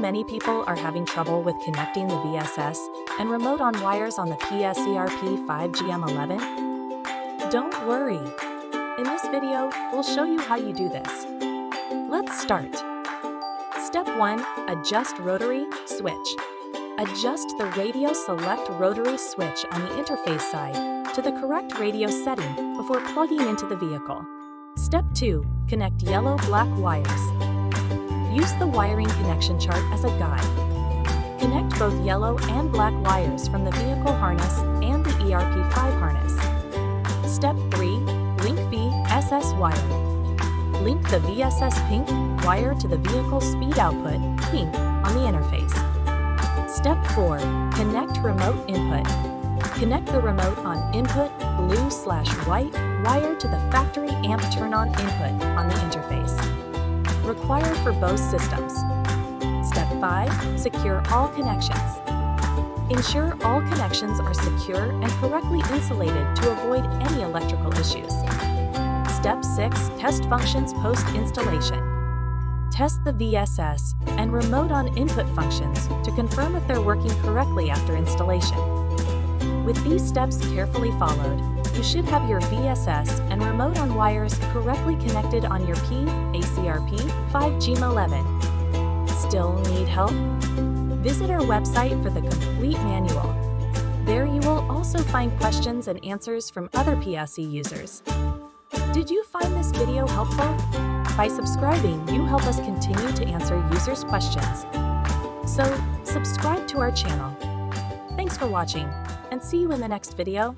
many people are having trouble with connecting the VSS and remote on wires on the PAC RP5-GM11? Don't worry. In this video, we'll show you how you do this. Let's start. Step 1. Adjust rotary switch. Adjust the radio select rotary switch on the interface side to the correct radio setting before plugging into the vehicle. Step 2. Connect yellow-black wires. Use the wiring connection chart as a guide. Connect both yellow and black wires from the vehicle harness and the ERP5 harness. Step 3. Link VSS wire. Link the VSS pink wire to the vehicle speed output pink on the interface. Step 4. Connect remote input. Connect the remote on input blue/white wire to the factory amp turn-on input on the interface. Required for Bose systems. Step 5. Secure all connections. Ensure all connections are secure and correctly insulated to avoid any electrical issues. Step 6. Test functions post-installation. Test the VSS and remote on input functions to confirm if they're working correctly after installation. With these steps carefully followed, you should have your VSS and remote on wires correctly connected on your PAC RP5-GM11. Still need help? Visit our website for the complete manual. There you will also find questions and answers from other PAC users. Did you find this video helpful? By subscribing, you help us continue to answer users' questions. So, subscribe to our channel. Thanks for watching, and see you in the next video.